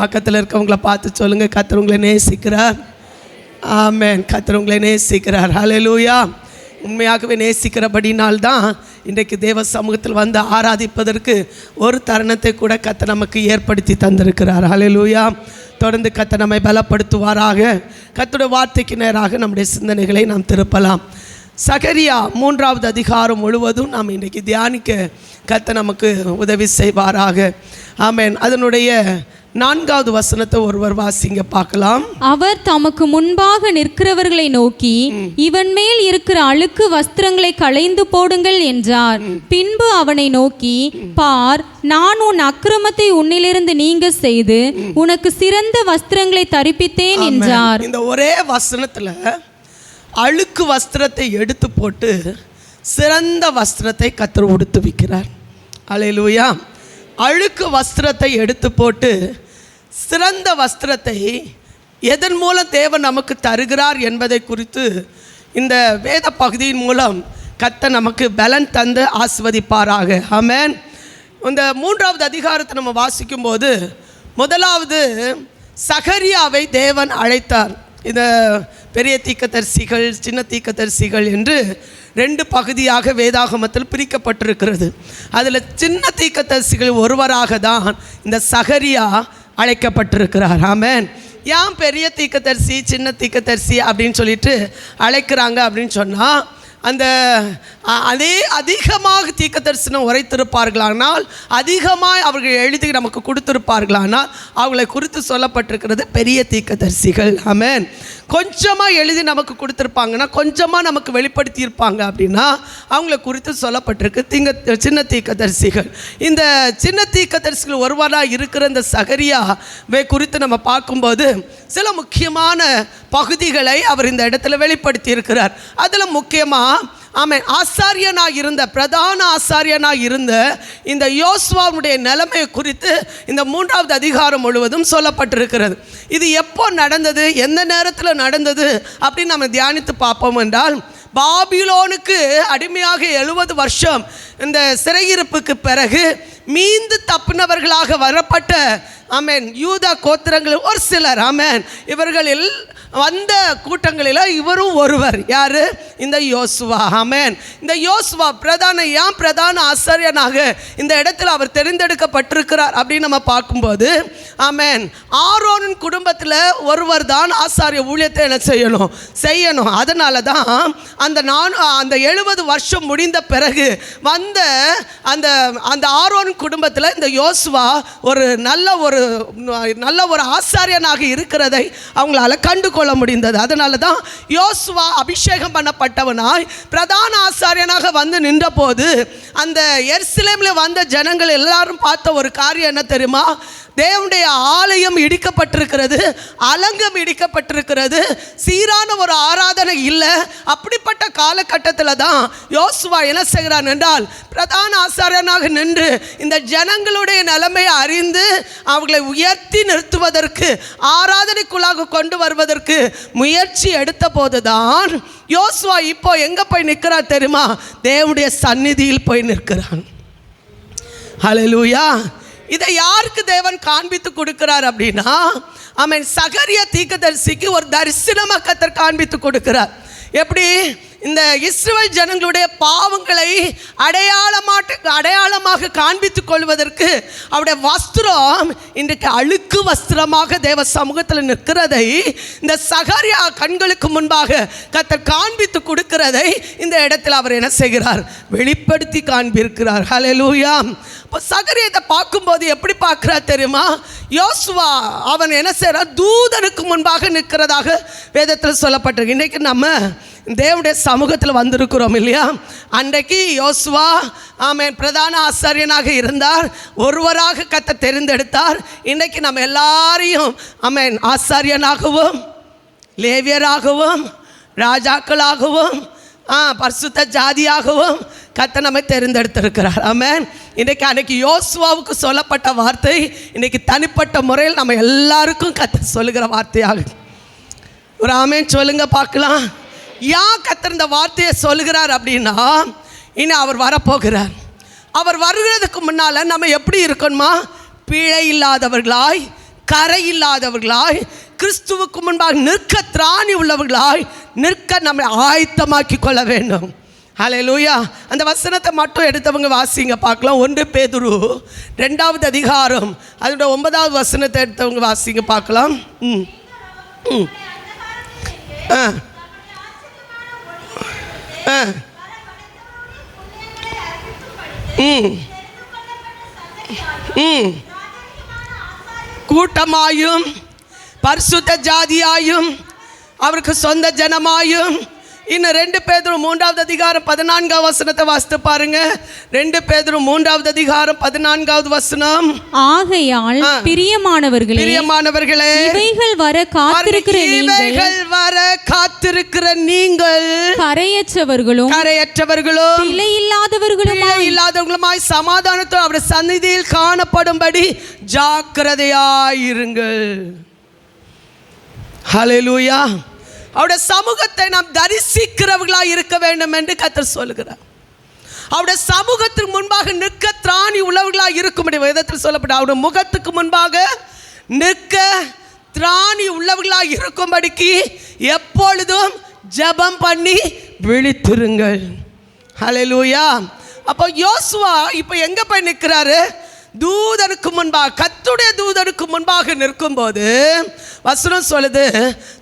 பக்கத்தில் இருக்கவங்கள பார்த்து சொல்லுங்கள், கர்த்தர் உங்களை நேசிக்கிறார். ஆமென். கர்த்தர் உங்களை நேசிக்கிறார். ஹல்லேலூயா. உண்மையாகவே நேசிக்கிறபடினால்தான் இன்றைக்கு தேவ சமூகத்தில் வந்து ஆராதிப்பதற்கு ஒரு தருணத்தை கூட கர்த்தர் நமக்கு ஏற்படுத்தி தந்திருக்கிறார். ஹல்லேலூயா. தொடர்ந்து கர்த்தர் நம்மை பலப்படுத்துவாராக. கர்த்தருடைய வார்த்தைக்கு நேராக நம்முடைய சிந்தனைகளை நாம் திருப்பலாம். சகரியா 3வது அதிகாரம் முழுவதும் நாம் இன்றைக்கு தியானிக்க கர்த்தர் நமக்கு உதவி செய்வாராக. ஆமென். அதனுடைய 4வது வசனத்தை ஒருவர் வாசிங்க பார்க்கலாம். அவர் தமக்கு முன்பாக நிற்கிறவர்களை நோக்கி, இவன் மேல் இருக்கிற அழுக்கு வஸ்திரங்களை களைந்து போடுங்கள் என்றார். பின்பு அவனை நோக்கி, பார், நான் உன் அக்கிரமத்தை உன்னிலிருந்து நீங்க செய்து உனக்கு சிறந்த வஸ்திரங்களை தரிப்பித்தேன் என்றார். இந்த ஒரே வசனத்துல அழுக்கு வஸ்திரத்தை எடுத்து போட்டு சிறந்த வஸ்திரத்தை கர்த்தர் உடுத்துவிக்கிறார். அல்லேலூயா. அழுக்கு வஸ்திரத்தை எடுத்து போட்டு சிறந்த வஸ்திரத்தை எதன் மூலம் தேவன் நமக்கு தருகிறார் என்பதை குறித்து இந்த வேத பகுதியின் மூலம் கர்த்தர் நமக்கு பலன் தந்து ஆசீர்வதிப்பாராக. ஆமென். இந்த 3வது அதிகாரத்தை நம்ம வாசிக்கும்போது முதலாவது சகரியாவை தேவன் அழைத்தார். இந்த பெரிய தீர்க்கதரிசிகள், சின்ன தீர்க்கதரிசிகள் என்று 2 பகுதியாக வேதாகமத்தில் பிரிக்கப்பட்டிருக்கிறது. அதில் சின்ன தீர்க்கதரிசிகள் ஒருவராக தான் இந்த சகரியா அழைக்கப்பட்டிருக்கிறார். ஆமென். ஏன் பெரிய தீர்க்கதரிசி சின்ன தீர்க்கதரிசி அப்படின்னு சொல்லிட்டு அழைக்கிறாங்க அப்படின்னு சொன்னால், அந்த அதே அதிகமாக தீர்க்கதரிசனம் உரைத்திருப்பார்களானால், அதிகமாக அவர்கள் எழுதி நமக்கு கொடுத்திருப்பார்களானால் அவங்களை குறித்து சொல்லப்பட்டிருக்கிறது பெரிய தீர்க்கதரிசிகள். ஆமென். கொஞ்சமாக எழுதி நமக்கு கொடுத்துருப்பாங்கன்னா, கொஞ்சமாக நமக்கு வெளிப்படுத்தியிருப்பாங்க அப்படின்னா அவங்கள குறித்து சொல்லப்பட்டிருக்கு சின்ன தீர்க்கதரிசிகள். இந்த சின்ன தீர்க்கதரிசிகள் ஒருவராக இருக்கிற இந்த சகரியாவை குறித்து நம்ம பார்க்கும்போது சில முக்கியமான பகுதிகளை அவர் இந்த இடத்துல வெளிப்படுத்தி இருக்கிறார். அதில் முக்கியமாக ஆமென், ஆசாரியனாக இருந்த, பிரதான ஆசாரியனாக இருந்த இந்த யோசுவாவுடைய நிலைமை குறித்து இந்த 3வது அதிகாரம் முழுவதும் சொல்லப்பட்டிருக்கிறது. இது எப்போ நடந்தது, எந்த நேரத்தில் நடந்தது அப்படின்னு நம்ம தியானித்து பார்ப்போம் என்றால், பாபிலோனுக்கு அடிமையாக 70 வருஷம் இந்த சிறையிருப்புக்கு பிறகு மீண்டு தப்பினவர்களாக வரப்பட்ட ஆமென் யூதா கோத்திரங்கள் ஒரு சிலர், ஆமென், இவர்களில் வந்த கூட்டங்களில் இவரும் ஒருவர். யாரு? இந்த யோசுவா. ஆமென். இந்த யோசுவா பிரதான ஆசாரியனாக இந்த இடத்துல அவர் தெரிந்தெடுக்கப்பட்டிருக்கிறார் அப்படின்னு நம்ம பார்க்கும்போது, ஆமென், ஆரோனின் குடும்பத்தில் ஒருவர் தான் ஆசாரிய ஊழியத்தை என்ன செய்யணும். அதனால தான் அந்த 70 வருஷம் முடிந்த பிறகு வந்த அந்த ஆரோன் குடும்பத்தில் இந்த யோசுவா ஒரு நல்ல ஒரு ஆசாரியனாக இருக்கிறதை அவங்களால கண்டு கொள்ள முடிந்தது. அதனால தான் யோசுவா அபிஷேகம் பண்ணப்பட்டவனாய் பிரதான ஆசாரியனாக வந்து நின்ற போது அந்த எருசலேமில் வந்த ஜனங்கள் எல்லாரும் பார்த்த ஒரு காரியம் என்ன தெரியுமா? தேவனுடைய ஆலயம் இடிக்கப்பட்டிருக்கிறது, அலங்கம் இடிக்கப்பட்டிருக்கிறது, சீரான ஒரு ஆராதனை இல்லை. அப்படிப்பட்ட காலகட்டத்தில் தான் யோசுவா என்ன செய்கிறான் என்றால், பிரதான ஆசாரியனாக நின்று இந்த ஜனங்களுடைய நிலைமையை அறிந்து அவர்களை உயர்த்தி நிறுத்துவதற்கு, ஆராதனைக்குள்ளாக கொண்டு வருவதற்கு முயற்சி எடுத்த போதுதான் யோசுவா இப்போ எங்கே போய் நிற்கிறார் தெரியுமா? தேவனுடைய சந்நிதியில் போய் நிற்கிறான். ஹல்லேலூயா. இதை யாருக்கு தேவன் காண்பித்து கொடுக்கிறார் அப்படின்னா, ஆமென், சகரியா தீர்க்கதரிசிக்கு ஒரு தரிசனமாக கர்த்தர் காண்பித்து கொடுக்கிறார். எப்படி? இந்த இஸ்ரவேல் ஜனங்களுடைய பாவங்களை அடையாளமாக காண்பித்துக் கொள்வதற்கு அவருடைய வஸ்திரம் இன்றைக்கு அழுக்கு வஸ்திரமாக தேவ சமூகத்தில் நிற்கிறதை இந்த சகரியா கண்களுக்கு முன்பாக கர்த்தர் காண்பித்து கொடுக்கிறதை இந்த இடத்தில் அவர் என்ன செய்கிறார்? வெளிப்படுத்தி காண்பிக்கிறார். ஹல்லேலூயா. இப்போ சகரியா பார்க்கும்போது எப்படி பார்க்கிறார் தெரியுமா? யோசுவா அவன் என்ன செய்கிறார்? தூதனுக்கு முன்பாக நிற்கிறதாக வேதத்தில் சொல்லப்பட்டிருக்கு. இன்றைக்கு நம்ம தேவனுடைய சமூகத்தில் வந்திருக்கிறோம் இல்லையா? அன்றைக்கு யோசுவா ஆமென் பிரதான ஆசாரியனாக இருந்தார், ஒருவராக கர்த்தர் தெரிந்தெடுத்தார். இன்றைக்கு நம்ம எல்லாரையும் ஆமென் ஆசாரியனாகவும், லேவியராகவும், ராஜாக்களாகவும், பரிசுத்த ஜாதியாகவும் கர்த்தர் நம்மை தெரிந்தெடுத்திருக்கிறார். ஆமென். அன்னைக்கு யோசுவாவுக்கு சொல்லப்பட்ட வார்த்தை இன்றைக்கு தனிப்பட்ட முறையில் நம்ம எல்லாருக்கும் கர்த்தர் சொல்லுகிற வார்த்தையாக. ஒரு ஆமென் சொல்லுங்க பார்க்கலாம். ஏன் கர்த்தர் இந்த வார்த்தையை சொல்லுகிறார் அப்படின்னா, இனி அவர் வரப்போகிறார். அவர் வருகிறதுக்கு முன்னால் நம்ம எப்படி இருக்கணுமா? பிழை இல்லாதவர்களாய், கரை இல்லாதவர்களாய், கிறிஸ்துவுக்கு முன்பாக நிற்க திராணி உள்ளவர்களாய் நிற்க நம்மை ஆயத்தமாக்கி கொள்ள வேண்டும். ஹல்லேலூயா. அந்த வசனத்தை மட்டும் எடுத்தவங்க வாசிங்க பார்க்கலாம். 1 பேதுரு 2வது அதிகாரம் அதோட 9வது வசனத்தை எடுத்தவங்க வாசிங்க பார்க்கலாம். கூட்டமாயும் பரிசுத்த ஜாதியாயும் அவருக்கு சொந்த ஜனமாயும். இன்னும் 2 பேதுரு 3வது அதிகாரம் 14வது வசனத்தை வாசித்து பாருங்க. 2 பேதுரு 3வது அதிகாரம் 14வது வசனம். ஆகையால் பிரியமானவர்களே இவைகள் வர காத்திருக்கிற நீங்கள் கரையற்றவர்களும் இல்லாதவர்களுமாய் சமாதானத்தோடு அவருடைய சந்நிதியில் காணப்படும்படி ஜாக்கிரதையாயிருங்கள். ஹல்லேலூயா. அவருடைய சமூகத்தை நாம் தரிசிக்கிறவர்களாக இருக்க வேண்டும் என்று கர்த்தர் சொல்கிறார். அவருடைய சமூகத்துக்கு முன்பாக நிற்க திராணி உள்ளவர்களாக இருக்கும்படி வேதத்தில் சொல்லப்பட்ட அவருடைய முகத்துக்கு முன்பாக நிற்க திராணி உள்ளவர்களாக இருக்கும்படிக்கு எப்பொழுதும் ஜெபம் பண்ணி விழித்திருங்கள். ஹல்லேலூயா. அப்போ யோசுவா இப்போ எங்கே போய் நிற்கிறாரு? தூதனுக்கு முன்பாக, கர்த்தருடைய தூதனுக்கு முன்பாக நிற்கும்போது வசனம் சொல்லுது,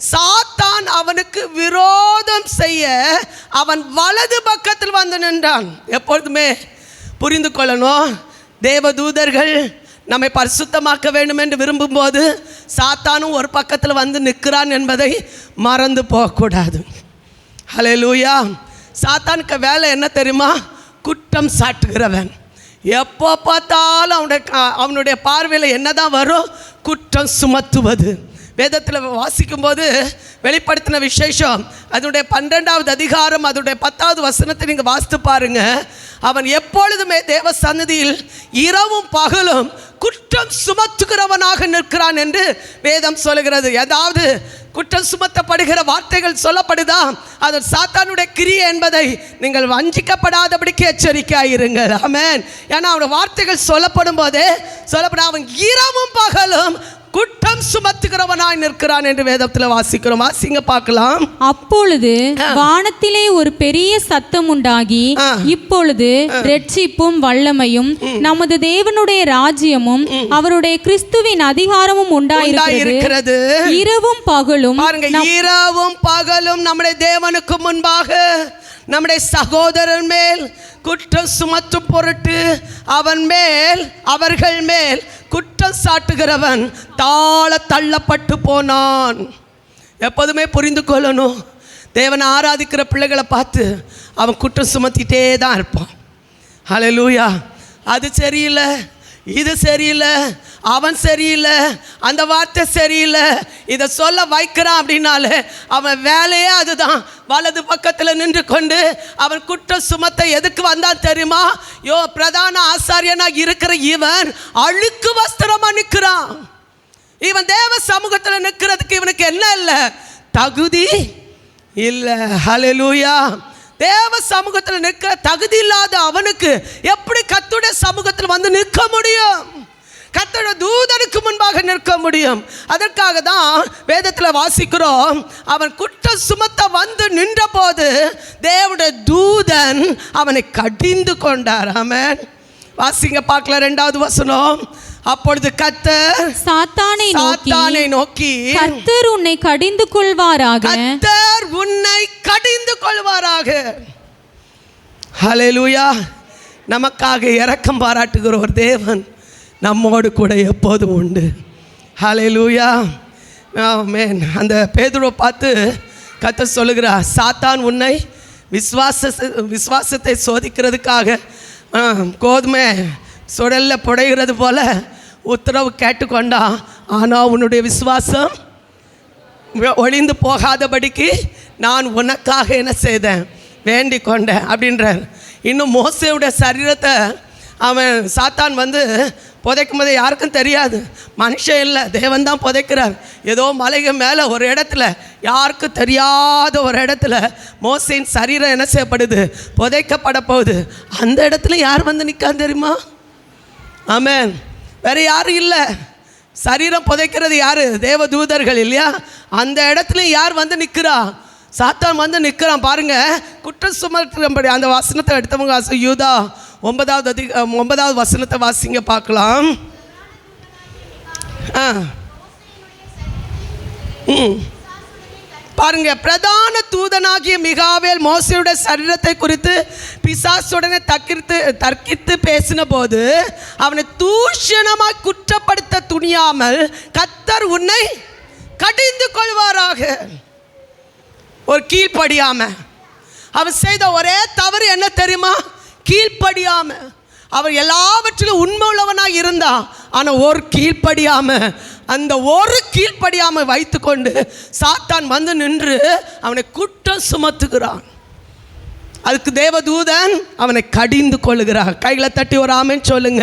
சாத்தான் அவனுக்கு விரோதம் செய்ய அவன் வலது பக்கத்தில் வந்து நின்றான். எப்பொழுதுமே புரிந்து கொள்ளணும், தேவதூதர்கள் நம்மை பரிசுத்தமாக்க வேண்டும் என்று விரும்பும்போது சாத்தானும் ஒரு பக்கத்தில் வந்து நிற்கிறான் என்பதை மறந்து போகக்கூடாது. ஹல்லேலூயா. சாத்தானுக்கு வேலை என்ன தெரியுமா? குற்றம் சாட்டுகிறவன். எப்போ பார்த்தாலும் அவனுடைய பார்வையில் என்னதான் வரும்? குற்றம் சுமத்துவது. வேதத்தில் வாசிக்கும்போது வெளிப்படுத்தின விசேஷம் அதனுடைய 12வது அதிகாரம் அதனுடைய 10வது வசனத்தை நீங்கள் வாசித்து பாருங்க. அவன் எப்பொழுதுமே தேவ சந்நிதியில் இரவும் பகலும் குற்றம் சுமத்துகிறவனாக நிற்கிறான் என்று வேதம் சொல்கிறது. ஏதாவது குற்றம் சுமத்தப்படுகிற வார்த்தைகள் சொல்லப்படுதா, அது சாத்தானுடைய கிரியை என்பதை நீங்கள் வஞ்சிக்கப்படாதபடிக்கு எச்சரிக்கையாயிருங்கள். ஆமென். ஏன்னா அவனுடைய வார்த்தைகள் சொல்லப்படும் போதே அவன் இரவும் பகலும் குற்றம் சுமத்துகிறவனாய் நிற்கிறான் என்று வேதத்தில் வாசிக்கிறோம். வாசிங்க பார்க்கலாம். அப்பொழுது வானத்திலே ஒரு பெரிய சத்தம் உண்டாகி, இப்பொழுது இரட்சிப்பும் வல்லமையும் நமது தேவனுடைய ராஜ்யமும் அவருடைய கிறிஸ்துவின் அதிகாரமும் உண்டாயிருக்கிறது. இரவும் பகலும் பாருங்க, இரவும் பகலும் நம்முடைய தேவனுக்கு முன்பாக நம்முடைய சகோதரன் மேல் குற்றம் சுமத்தும் பொருட்டு அவர்கள் மேல் குற்றம் சாட்டுகிறவன் தாழ தள்ளப்பட்டு போனான். எப்போதுமே புரிந்து கொள்ளணும், தேவனை ஆராதிக்கிற பிள்ளைகளை பார்த்து அவன் குற்றம் சுமத்திட்டே தான் இருப்பான். ஹல்லேலூயா. அது சரியில்லை, இது சரியில்லை, அவன் சரியில்லை, அந்த வார்த்தை சரியில்லை, இதை சொல்ல வைக்கிறான் அப்படின்னாலே அவன் வேலையே அதுதான். வலது பக்கத்தில் நின்று கொண்டு அவன் குற்றம் சுமத்த எதுக்கு வந்தான் தெரியுமா? பிரதான ஆசாரியனாக இருக்கிற இவன் அழுக்கு வஸ்திரமா நிற்கிறான். இவன் தேவ சமூகத்தில் நிற்கிறதுக்கு இவனுக்கு என்ன இல்லை? தகுதி இல்லை. ஹல்லேலூயா. தேவ சமூகத்தில் நிற்க தகுதி இல்லாத அவனுக்கு எப்படி கர்த்தருடைய சமூகத்தில் வந்து நிற்க முடியும்? கர்த்தருடைய தூதனுக்கு முன்பாக நிற்க முடியும். அதற்காக தான் வேதத்தில் வாசிக்கிறோம், அவன் குற்றம் சுமத்த வந்து நின்ற போது தேவனுடைய தூதன் அவனை கடிந்து கொண்டார். ஆமென். வாசிங்க பார்க்கலாம் 2வது வசனம். அப்பொழுது கர்த்தர் சாத்தானை நோக்கி, கர்த்தர் உன்னை கடிந்து கொள்வாராக. கர்த்தர் உன்னை கடிந்து கொள்வாராக. ஹல்லேலூயா. நமக்காக இரக்கம் பாராட்டுகிற ஒரு தேவன் நம்மோடு கூட எப்போதும் உண்டு. ஹல்லேலூயா. ஆமென். அந்த பேதுருவை பார்த்து கர்த்தர் சொல்லுகிறார், சாத்தான் உன்னை விசுவாசத்தை சோதிக்கிறதுக்காக கோதுமை சுடல்ல புடைகிறது போல உத்தரவு கேட்டுக்கொண்டான். ஆனால் உன்னுடைய விசுவாசம் ஒளிந்து போகாதபடிக்கு நான் உனக்காக என்ன செய்தேன்? வேண்டிக் கொண்டேன் அப்படின்றார். இன்னும் மோசேயுடைய சரீரத்தை அவன் சாத்தான் வந்து புதைக்கும் போது யாருக்கும் தெரியாது, மனுஷன் இல்லை, தேவன் தான் புதைக்கிறார். ஏதோ மலைக்கு மேலே ஒரு இடத்துல, யாருக்கும் தெரியாத ஒரு இடத்துல மோசேயின் சரீரம் என்ன செய்யப்படுது? புதைக்கப்பட போகுது. அந்த இடத்துல யார் வந்து நிற்கான்னு தெரியுமா? ஆமென். வேறு யாரும் இல்லை, சரீரம் புதைக்கிறது யாரு? தேவ தூதர்கள் இல்லையா? அந்த இடத்துல யார் வந்து நிற்கிறா? சாத்தான் வந்து நிற்கிறான். பாருங்க, குற்றம் சுமத்தும்படி அந்த வசனத்தை எடுத்தவங்க யூதா 9வது வசனத்தை வாசிங்க பார்க்கலாம். பாருங்க, பிரதான தூதனாகிய மிகாவேல் மோசேயுடைய சரீரத்தை குறித்து பிசாசுடனே தர்க்கித்து பேசின போது அவனை தூஷணமாய் குற்றப்படுத்த துணியாமல் கர்த்தர் உன்னை கடிந்து கொள்வாராக. ஒரு கீழ்ப்படியாம அவன் செய்த ஒரே தவறு என்ன தெரியுமா? கீழ்ப்படியாம. அவர் எல்லாவற்றிலும் உண்மை உள்ளவனாக இருந்தான். ஆனால் ஒரு கீழ்ப்படியாம, அந்த ஒரு கீழ்ப்படியாம வைத்து கொண்டு சாத்தான் வந்து நின்று அவனை குற்றம் சுமத்துகிறான். அதுக்கு தேவதூதன் அவனை கடிந்து கொள்ளுகிறார். கைகளை தட்டி ஒரு ஆமென் சொல்லுங்க.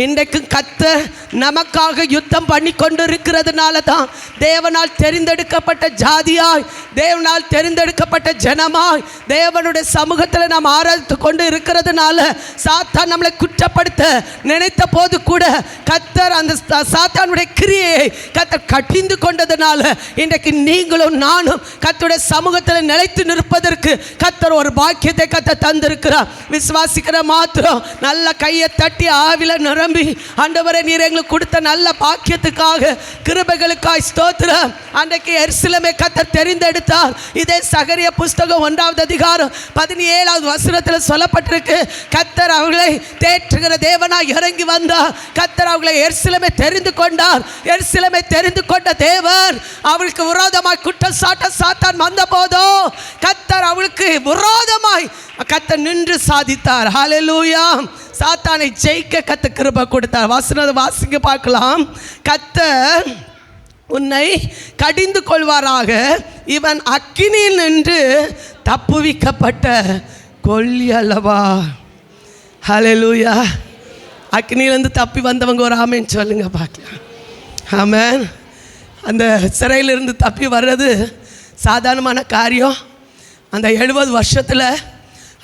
இன்றைக்கு கர்த்தர் நமக்காக யுத்தம் பண்ணி கொண்டு இருக்கிறதுனால தான் தேவனால் தெரிந்தெடுக்கப்பட்ட ஜாதியாய், தேவனால் தெரிந்தெடுக்கப்பட்ட ஜனமாய், தேவனுடைய சமூகத்தில் நாம் ஆராய்த்து கொண்டு இருக்கிறதுனால சாத்தான் நம்மளை குற்றப்படுத்த நினைத்த போது கூட கர்த்தர் அந்த சாத்தானுடைய கிரியையை கர்த்தர் கடிந்து கொண்டதுனால இன்றைக்கு நீங்களும் நானும் கர்த்தருடைய சமூகத்தில் நிலைத்து நிற்பதற்கு கர்த்தர் ஒரு பாக்கியத்தை கர்த்தர் தந்திருக்கிறார். விசுவாசிக்கிற மாத்திரம் நல்ல கையை தட்டி ஆவில நிரம்பி, ஆண்டவரே நீர் எங்களுக்கு கொடுத்த நல்ல பாக்கியத்துக்காக கிருபைகளுக்காய் ஸ்தோத்திரம். அன்றைக்கு எருசலேமை கர்த்தர் தெரிந்தெடுத்தார். இதே சகரியா புஸ்தகம் 1வது அதிகாரம் 17வது வசனத்தில் சொல்லப்பட்டிருக்கு. கர்த்தர் அவர்களை தேற்றுகிற தேவனாய் இறங்கி வந்தார். கர்த்தர் அவர்களை எருசலேமை தெரிந்து கொண்டார். எருசலேமை தெரிந்து கொண்ட தேவன் அவளுக்கு விரோதமாய் குற்றம் சாட்ட சாத்தான் வந்த போதோ கர்த்தர் அவளுக்கு விரோதமாய் கர்த்தர் நின்று சாதித்தார். ஹல்லேலூயா. சாத்தானை ஜெயிக்க கர்த்தர் கிருபை கொடுத்தார். வசனத்தை வாசிங்க பார்க்கலாம். கர்த்தர் உன்னை கடிந்து கொள்வாராக, இவன் அக்கினியில் நின்று தப்புவிக்கப்பட்ட கொல்லி அல்லவா. ஹல்லேலூயா. அக்கினியிலேருந்து தப்பி வந்தவங்க ஒரு ஆமென் சொல்லுங்க பார்க்கலாம். ஆமென். அந்த சிறையிலிருந்து தப்பி வர்றது சாதாரணமான காரியம். அந்த 70 வருஷத்தில்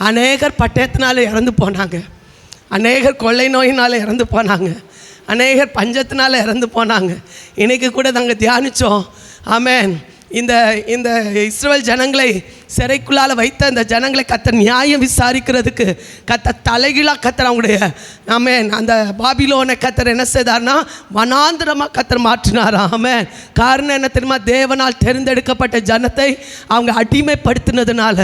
அநேகர் பட்டயத்தினால இறந்து போனாங்க, அநேகர் கொள்ளை நோயினால் இறந்து போனாங்க, அநேகர் பஞ்சத்தினால் இறந்து போனாங்க. இன்றைக்கி கூட நாங்கள் தியானித்தோம். ஆமென். இந்த இந்த இஸ்ரவேல் ஜனங்களை சிறைக்குள்ளால் வைத்த இந்த ஜனங்களை கர்த்தர் நியாயம் விசாரிக்கிறதுக்கு கர்த்தர் தலைகீழாக கர்த்தர் அவங்களுடைய ஆமென் அந்த பாபிலோனை கர்த்தர் என்ன செய்தார்னா வனாந்திரமாக கர்த்தர் மாற்றினார். ஆமென். காரணம் என்ன தெரியுமா? தேவனால் தெரிந்தெடுக்கப்பட்ட ஜனத்தை அவங்க அடிமைப்படுத்தினதுனால,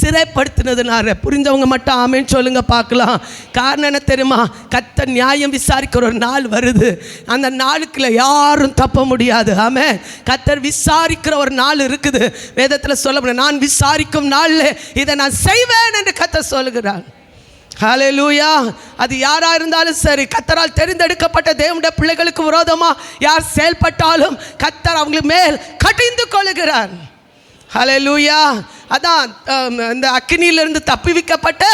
சிறைப்படுத்தினதுனால. புரிஞ்சவங்க மட்டும் ஆமென் சொல்லுங்க பார்க்கலாம். காரணம் என்ன தெரியுமா? கர்த்தர் நியாயம் விசாரிக்கிற ஒரு நாள் வருது. அந்த நாளுக்குள்ள யாரும் தப்ப முடியாது. ஆமென். கர்த்தர் விசாரிக்கிற ஒரு நாள் இருக்குது. வேதத்தில் சொல்ல நான் விசாரிக்கும் நாளில் இதை நான் செய்வேன் என்று கர்த்தர் சொல்லுகிறார். ஹல்லேலூயா. அது யாரா இருந்தாலும் சரி, கர்த்தரால் தெரிந்தெடுக்கப்பட்ட தேவனுடைய பிள்ளைகளுக்கு விரோதமா யார் செயல்பட்டாலும் கர்த்தர் அவங்களுக்கு மேல் கடிந்து கொள்ளுகிறார். ஹல்லேலூயா. அதான் இந்த அக்கினியிலிருந்து தப்பி வைக்கப்பட்ட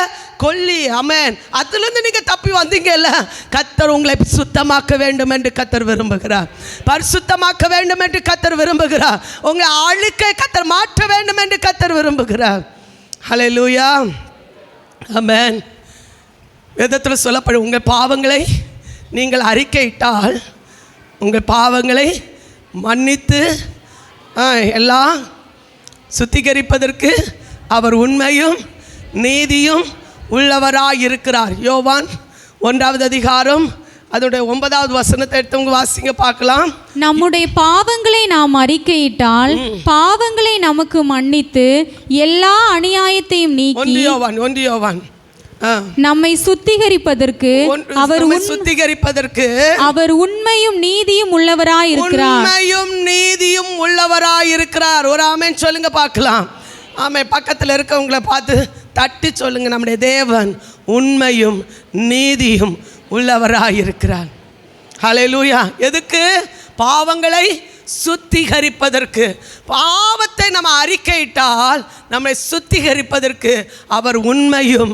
கொல்லி. ஆமென். அதிலிருந்து நீங்கள் தப்பி வந்தீங்கல்ல, கர்த்தர் உங்களை சுத்தமாக்க வேண்டும் என்று கர்த்தர் விரும்புகிறார். பரிசுத்தமாக்க வேண்டும் என்று கர்த்தர் விரும்புகிறார். உங்கள் அழுக்கை கர்த்தர் மாற்ற வேண்டும் என்று கர்த்தர் விரும்புகிறார். ஹல்லேலூயா. ஆமென். வேதத்தில் சொல்லப்படும் உங்கள் பாவங்களை நீங்கள் அறிக்கையிட்டால் உங்கள் பாவங்களை மன்னித்து எல்லாம் சுத்திகரிப்பதற்கு அவர் உண்மையும் நீதியும் உள்ளவராய் இருக்கிறார். யோவான் 1வது அதிகாரம் அதோடைய 9வது வசனத்தை எடுத்தவங்க வாசிங்க பார்க்கலாம். நம்முடைய பாவங்களை நாம் அறிக்கையிட்டால் பாவங்களை நமக்கு மன்னித்து எல்லா அநியாயத்தையும் நீக்கி ஒன்று யோவான் நம்மை சுத்திகரிப்பதற்கு அவர் உண்மையும் நீதியும் உள்ளவராய் இருக்கிறார். உண்மையும் நீதியும் உள்ளவராய் இருக்கிறார். ஒரு ஆமென் சொல்லுங்க பார்க்கலாம். ஆமென். பக்கத்தில் இருக்கவங்களை பார்த்து தட்டி சொல்லுங்க, நம்முடைய தேவன் உண்மையும் நீதியும் உள்ளவராய் இருக்கிறார். ஹல்லேலூயா. எதுக்கு? பாவங்களை சுத்திகரிப்பதற்கு. பாவத்தை நம்ம அறிக்கையிட்டால் நம்மை சுத்திகரிப்பதற்கு அவர் உண்மையும்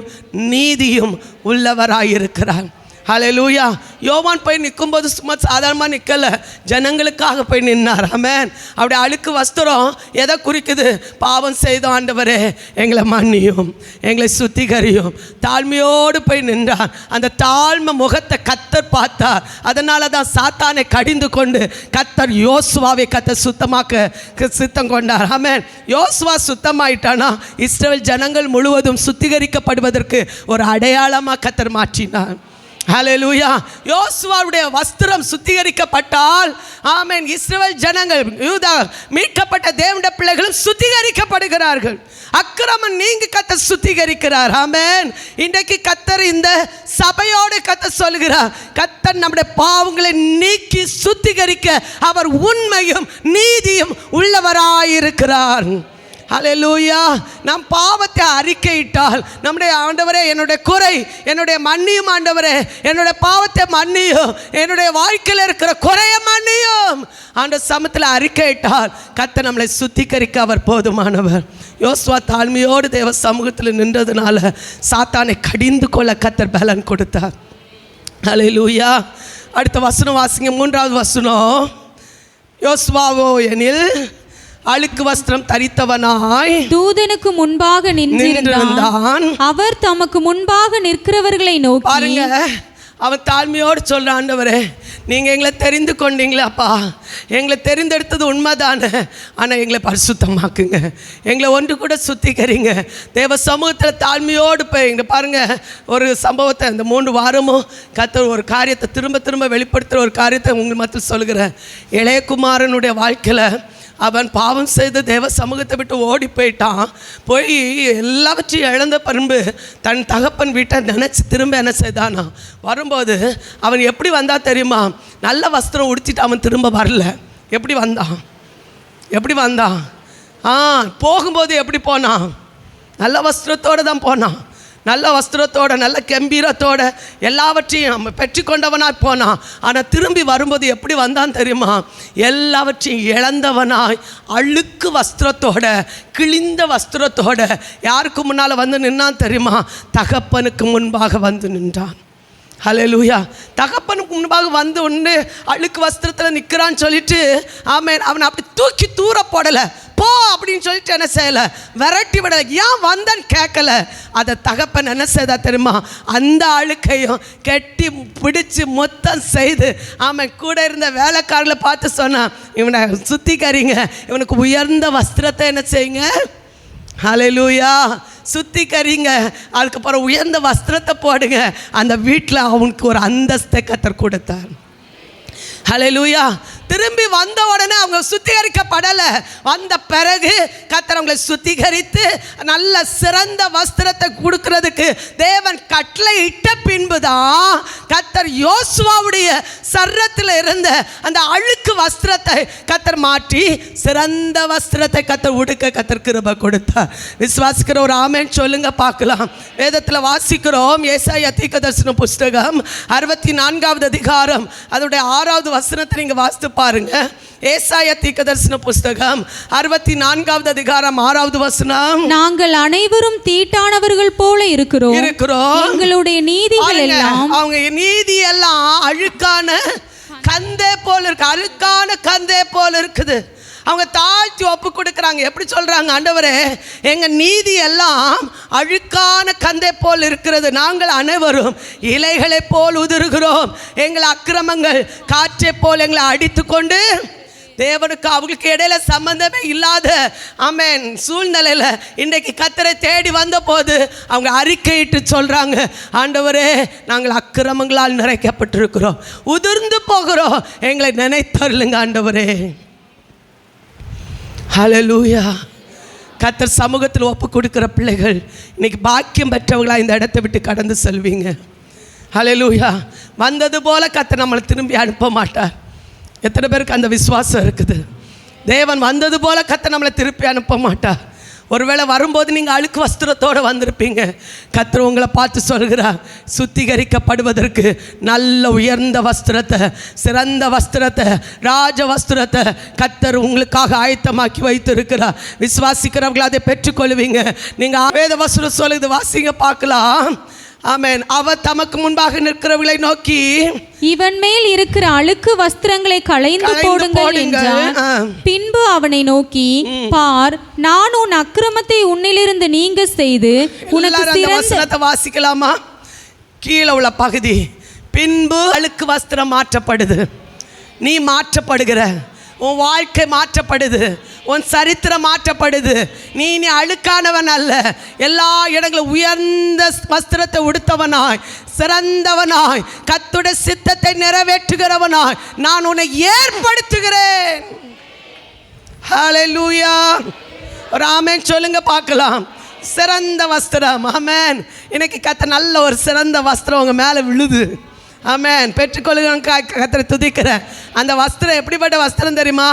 நீதியும் உள்ளவராயிருக்கிறார். ஹல்லேலூயா. யோவான் போய் நிற்கும்போது சும்மா சாதாரணமாக நிற்கல, ஜனங்களுக்காக போய் நின்னார். ஆமென். அப்படி அழுக்கு வஸ்திரம் எதை குறிக்குது? பாவம் செய்த ஆண்டவரே எங்களை மன்னியும், எங்களை சுத்திகரியும். தாழ்மையோடு போய் நின்றார். அந்த தாழ்மை முகத்தை கர்த்தர் பார்த்தார். அதனால தான் சாத்தானை கடிந்து கொண்டு கர்த்தர் யோசுவாவை கர்த்தர் சுத்தமாக்க சித்தம் கொண்டார். ஆமென். யோசுவா சுத்தமாயிட்டானா இஸ்ரவேல் ஜனங்கள் முழுவதும் சுத்திகரிக்கப்படுவதற்கு ஒரு அடையாளமாக கர்த்தர் மாற்றினார். ஹல்லேலூயா. யோசுவாவுடைய வஸ்திரம் சுத்திகரிக்கப்பட்டால் ஆமென், இஸ்ரவேல் ஜனங்கள் யூதா மீட்கப்பட்ட தேவனுடைய பிள்ளைகளும் சுத்திகரிக்கப்படுகிறார்கள். அக்கிரமம் நீங்க கர்த்தர் சுத்திகரிக்கிறார். ஆமென். இன்றைக்கு கர்த்தர் இந்த சபையோடு கர்த்தர் சொல்கிறார், கர்த்தர் நம்முடைய பாவங்களை நீக்கி சுத்திகரிக்க அவர் உண்மையும் நீதியும் உள்ளவராயிருக்கிறார். ஹல்லேலூயா. நாம் பாவத்தை அறிக்கையிட்டால் நம்முடைய ஆண்டவரே என்னுடைய குறை என்னுடைய மன்னியும், ஆண்டவரே என்னுடைய பாவத்தை மன்னியும், என்னுடைய வாழ்க்கையில் இருக்கிற குறைய மன்னியும் ஆண்ட சமத்தில் அறிக்கையிட்டால் கர்த்தர் நம்மளை சுத்திகரிக்க அவர் போதுமானவர். யோசுவா தாழ்மையோடு தேவ சமூகத்தில் நின்றதுனால சாத்தானை கடிந்து கொள்ள கர்த்தர் பலன் கொடுத்தார். ஹல்லேலூயா. அடுத்த வசனம் வாசிங்க, 3வது வசனம். யோசுவாவோ எனில் அழுக்கு வஸ்திரம் தரித்தவனாய் தூதனுக்கு முன்பாக நின்றிருந்தான். அவர் தமக்கு முன்பாக நிற்கிறவர்களை நோக்கி, பாருங்க, அவன் தாழ்மையோடு சொல்ற, ஆண்டவரே நீங்கள் எங்களை தெரிந்து கொண்டீங்களாப்பா, எங்களை தெரிந்தெடுத்தது உண்மைதானே, ஆனால் எங்களை பரிசுத்தமாக்குங்க, எங்களை ஒன்று கூட சுத்திகரிங்க. தேவ சமூகத்தில் தாழ்மையோடு போய் இங்கே பாருங்கள், ஒரு சம்பவத்தை இந்த 3 வாரமும் கர்த்தர் ஒரு காரியத்தை திரும்ப திரும்ப வெளிப்படுத்துகிற ஒரு காரியத்தை உங்கள் மத்தியில் சொல்கிறேன். இளையகுமாரனுடைய வாழ்க்கையில் அவன் பாவம் செய்து தேவ சமூகத்தை விட்டு ஓடி போயிட்டான். போய் எல்லாவற்றையும் இழந்த பண்பு தன் தகப்பன் வீட்டை நினச்சி திரும்ப என்ன செய்தானா, வரும்போது அவன் எப்படி வந்தா தெரியுமா? நல்ல வஸ்திரம் உடுத்திட்டு அவன் திரும்ப வரல. எப்படி வந்தான்? போகும்போது எப்படி போனான்? நல்ல வஸ்திரத்தோடு தான் போனான். நல்ல வஸ்திரத்தோட நல்ல கம்பீரத்தோட எல்லாவற்றையும் நம்ம பெற்றுக்கொண்டவனாய் போனான். ஆனால் திரும்பி வரும்போது எப்படி வந்தான் தெரியுமா? எல்லாவற்றையும் இழந்தவனாய் அழுக்கு வஸ்திரத்தோட கிழிந்த வஸ்திரத்தோட யாருக்கு முன்னால் வந்து நின்னான் தெரியுமா? தகப்பனுக்கு முன்பாக வந்து நின்றான். ஹல்லேலூயா. தகப்பனுக்கு முன்பாக வந்து ஒன்று அழுக்கு வஸ்திரத்தில் நிற்கிறான்னு சொல்லிட்டு ஆமென், அவனை அப்படி தூக்கி தூர போடலை, போ அப்படின்னு சொல்லிட்டு என்ன செய்யலை, விரட்டி விடலை. ஏன் வந்தன்னு கேட்கல. அதை தகப்பன் என்ன செய்தா தெரியுமா? அந்த அழுக்கையும் கெட்டி பிடிச்சி மொத்தம் செய்து ஆமாம் கூட இருந்த வேலைக்காரர்களை பார்த்து சொன்னான், இவனை சுத்திகரிங்க, இவனுக்கு உயர்ந்த வஸ்திரத்தை என்ன செய்யுங்க, ஹல்லேலூயா, சுத்திகரிங்க, அதுக்கப்புறம் உயர்ந்த வஸ்திரத்தை போடுங்க. அந்த வீட்டில் அவனுக்கு ஒரு அந்தஸ்தை கர்த்தர் கொடுத்தார். ஹல்லேலூயா. திரும்பி வந்த உடனே அவங்க சுத்திகரிக்கப்படலை. வந்த பிறகு கர்த்தர் அவங்களை சுத்திகரித்து நல்ல சிறந்த வஸ்திரத்தை கொடுக்கறதுக்கு தேவன் கட்டளை இட்ட பின்புதான் கர்த்தர் யோசுவாவுடைய சர்ரத்தில் இருந்த அந்த அழுக்கு வஸ்திரத்தை கர்த்தர் மாற்றி சிறந்த வஸ்திரத்தை கர்த்தர் உடுக்க கர்த்தர் கிருபை கொடுத்தார். விசுவாசிக்கிற ஒரு ஆமென் சொல்லுங்க பார்க்கலாம். வேதத்தில் வாசிக்கிறோம், ஏசாயா தீர்க்கதரிசன புஸ்தகம் 64வது அதிகாரம் அதோடைய 6வது வசனத்தை நீங்கள் வாசித்து பாருங்க. ஏசாயா தீர்க்கதரிசன புஸ்தகம் 64வது அதிகாரம் 6வது வசனம். நாங்கள் அனைவரும் தீட்டானவர்கள் போல இருக்கிறோம், எங்களுடைய நீதிகள் எல்லாம், அவங்க நீதி எல்லாம் அழுக்கான கந்தே போல இருக்கு, அழுக்கான கந்தே போல இருக்குது. அவங்க தாழ்த்தி ஒப்பு கொடுக்குறாங்க. எப்படி சொல்கிறாங்க? ஆண்டவரே எங்கள் நீதி எல்லாம் அழுக்கான கந்தை போல் இருக்கிறது, நாங்கள் அனைவரும் இலைகளை போல் உதிர்கிறோம், எங்கள் அக்கிரமங்கள் காற்றை போல் எங்களை அடித்து கொண்டு தேவனுக்கு அவங்களுக்கு இடையில சம்பந்தமே இல்லாத ஆமென் சூழ்நிலையில் இன்றைக்கு கர்த்தரை தேடி வந்த போது அவங்க அறிக்கையிட்டு சொல்கிறாங்க, ஆண்டவரே நாங்கள் அக்கிரமங்களால் நிறைக்கப்பட்டிருக்கிறோம், உதிர்ந்து போகிறோம், எங்களை நினைத்தருளுங்க ஆண்டவரே. ஹல்லேலூயா. கர்த்தர் சமூகத்தில் ஒப்பு கொடுக்குற பிள்ளைகள் இன்னைக்கு பாக்கியம் பெற்றவர்களாக இந்த இடத்தை விட்டு கடந்து செல்வீங்க. ஹல்லேலூயா. வந்தது போல கர்த்தர் நம்மளை திரும்பி அனுப்ப மாட்டார். எத்தனை பேருக்கு அந்த விசுவாசம் இருக்குது? தேவன் வந்தது போல கர்த்தர் நம்மளை திருப்பி அனுப்ப மாட்டார். ஒருவேளை வரும்போது நீங்கள் அழுக்கு வஸ்திரத்தோடு வந்திருப்பீங்க. கர்த்தர் உங்களை பார்த்து சொல்கிறார், சுத்திகரிக்கப்படுவதற்கு நல்ல உயர்ந்த வஸ்திரத்தை, சிறந்த வஸ்திரத்தை, ராஜ வஸ்திரத்தை கர்த்தர் உங்களுக்காக ஆயத்தமாக்கி வைத்திருக்கிறார். விசுவாசிக்கிறவர்கள் அதை பெற்றுக்கொள்வீங்க. நீங்கள் வேத வசனம் சொல்லுது, வாசிங்க பார்க்கலாம். ஆமென். அவர் தமக்கு முன்பாக நிற்கிறவர்களை நோக்கி இவன் மேல் இருக்கிற அழுக்கு வஸ்திரங்களை களைந்து போடுங்கள் என்றார். பின்பு அவனை நோக்கி, பார், நான் உன் அக்கிரமத்தை உன்னிலிருந்து நீங்க செய்து உனக்கு அந்த வசனத்தை வாசிக்கலாமா? கீழே உள்ள பகுதி, பின்பு அழுக்கு வஸ்திரம் மாற்றப்படுது. நீ மாற்றப்படுகிற, உன் வாழ்க்கை மாற்றப்படுது, உன் சரித்திரம் மாற்றப்படுது. நீ அழுக்கானவன் அல்ல. எல்லா இடங்களும் உயர்ந்த வஸ்திரத்தை உடுத்தவனாய், சிறந்தவனாய், கர்த்தருடைய சித்தத்தை நிறைவேற்றுகிறவனாய் நான் உன்னை ஏற்படுத்துகிறேன். ஹல்லேலூயா. ஒரு ஆமென் சொல்லுங்க பார்க்கலாம். சிறந்த வஸ்திரம். ஆமென். இன்னைக்கு கர்த்தர் நல்ல ஒரு சிறந்த வஸ்திரம் உங்க மேலே விழுது. ஆமென். பெற்றுக்கொள்ளுங்க. கர்த்தரை துதிக்கிறேன். அந்த வஸ்திரம் எப்படிப்பட்ட வஸ்திரம் தெரியுமா?